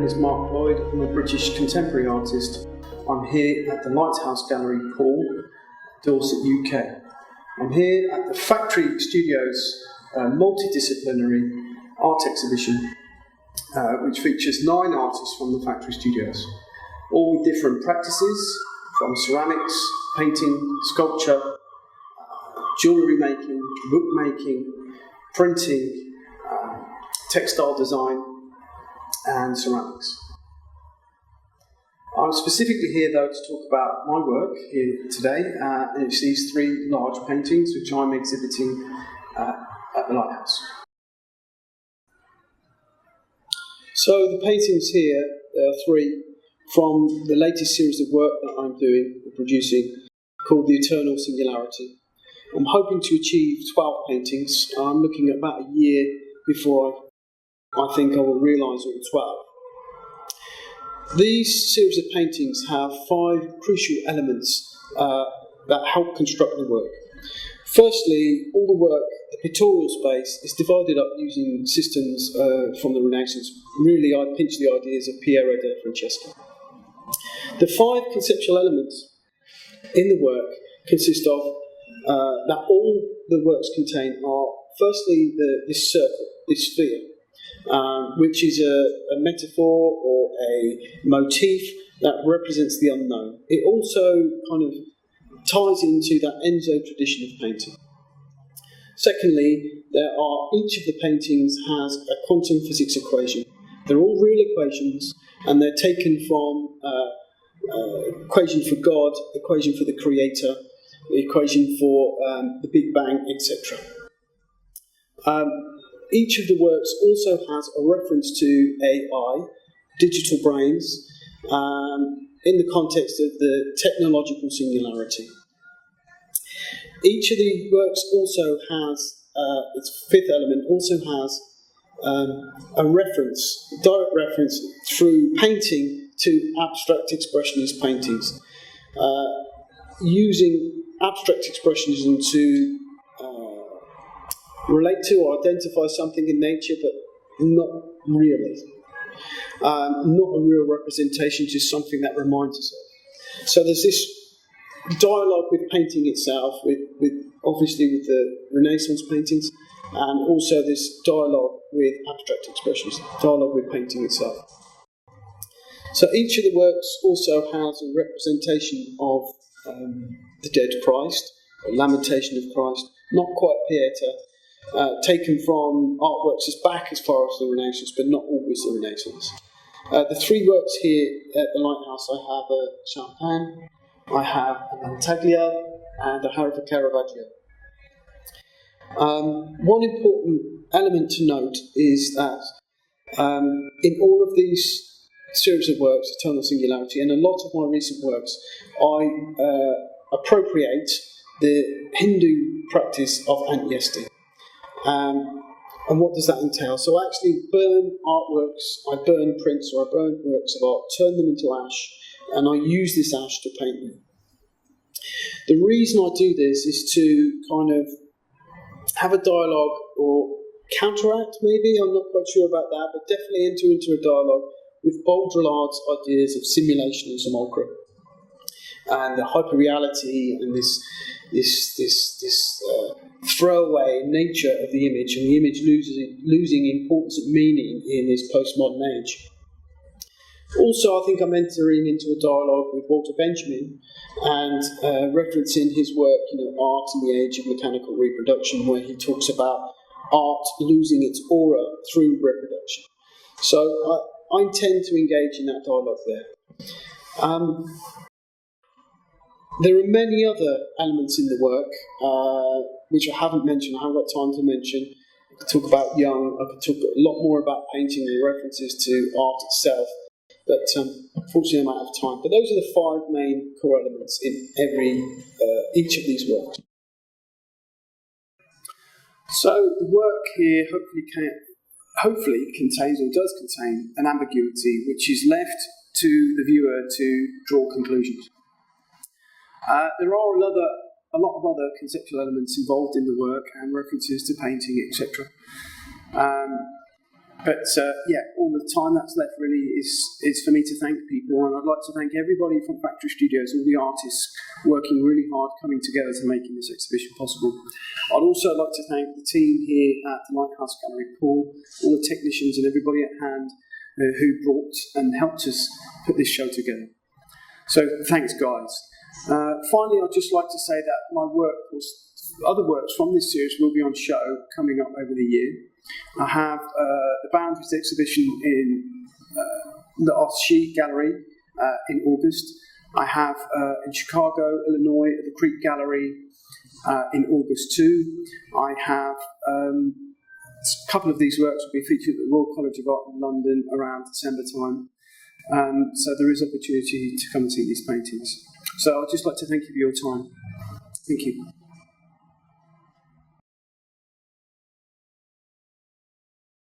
is Mark Lloyd. I'm a British contemporary artist. I'm here at the Lighthouse Gallery, Poole, Dorset, UK. I'm here at the Factory Studios multidisciplinary art exhibition, which features 9 artists from the Factory Studios, all with different practices, from ceramics, painting, sculpture, jewellery making, bookmaking, printing, textile design, and ceramics. I'm specifically here, though, to talk about my work here today, and it's these 3 large paintings which I'm exhibiting at the Lighthouse. So the paintings here, there are 3 from the latest series of work that I'm doing, or producing, called The Eternal Singularity. I'm hoping to achieve 12 paintings. I'm looking at about a year before I think I will realise all 12. These series of paintings have 5 crucial elements that help construct the work. Firstly, all the work, the pictorial space, is divided up using systems from the Renaissance. Really, I pinch the ideas of Piero della Francesca. The 5 conceptual elements in the work consist of that all the works contain are, firstly, this circle, this sphere, which is a metaphor or a motif that represents the unknown. It also kind of ties into that Enzo tradition of painting. Secondly, each of the paintings has a quantum physics equation. They're all real equations, and they're taken from equation for God, equation for the Creator, the equation for the Big Bang, etc. Each of the works also has a reference to AI, digital brains, in the context of the technological singularity. Each of the works also has, its 5th element, also has a reference, direct reference through painting to abstract expressionist paintings, using abstract expressionism to relate to or identify something in nature, but not really. Not a real representation, just something that reminds us of. So there's this dialogue with painting itself, with obviously with the Renaissance paintings, and also this dialogue with abstract expressions, dialogue with painting itself. So each of the works also has a representation of the dead Christ, a lamentation of Christ, not quite Pieta, taken from artworks as back as far as the Renaissance, but not always the Renaissance. The 3 works here at the Lighthouse, I have a Champagne, I have a Montaglia, and I have a Caravaggio. One important element to note is that in all of these series of works, Eternal Singularity, and a lot of my recent works, I appropriate the Hindu practice of Antyesti. And what does that entail? So I actually burn artworks, I burn prints or I burn works of art, turn them into ash, and I use this ash to paint them. The reason I do this is to kind of have a dialogue or counteract, maybe, I'm not quite sure about that, but definitely enter into a dialogue with Baudrillard's ideas of simulation and simulacrum, and the hyperreality and this throwaway nature of the image, and the image losing importance and meaning in this postmodern age. Also, I think I'm entering into a dialogue with Walter Benjamin and referencing his work, Art in the Age of Mechanical Reproduction, where he talks about art losing its aura through reproduction. So I intend to engage in that dialogue there. There are many other elements in the work which I haven't mentioned, I haven't got time to mention. I could talk about Young, I could talk a lot more about painting and references to art itself, but unfortunately I'm out of time. But those are the 5 main core elements in each of these works. So the work here hopefully contains or does contain an ambiguity which is left to the viewer to draw conclusions. There are a lot of other conceptual elements involved in the work and references to painting, etc. All the time that's left really is for me to thank people, and I'd like to thank everybody from Factory Studios, all the artists working really hard, coming together to making this exhibition possible. I'd also like to thank the team here at the Lighthouse Gallery, Poole, all the technicians and everybody at hand who brought and helped us put this show together. So thanks, guys. Finally, I'd just like to say that my other works from this series will be on show coming up over the year. I have the Boundaries exhibition in the Oshie Gallery in August. I have in Chicago, Illinois, at the Creek Gallery in August too. I have a couple of these works will be featured at the Royal College of Art in London around December time. So there is opportunity to come and see these paintings. So I'd just like to thank you for your time. Thank you.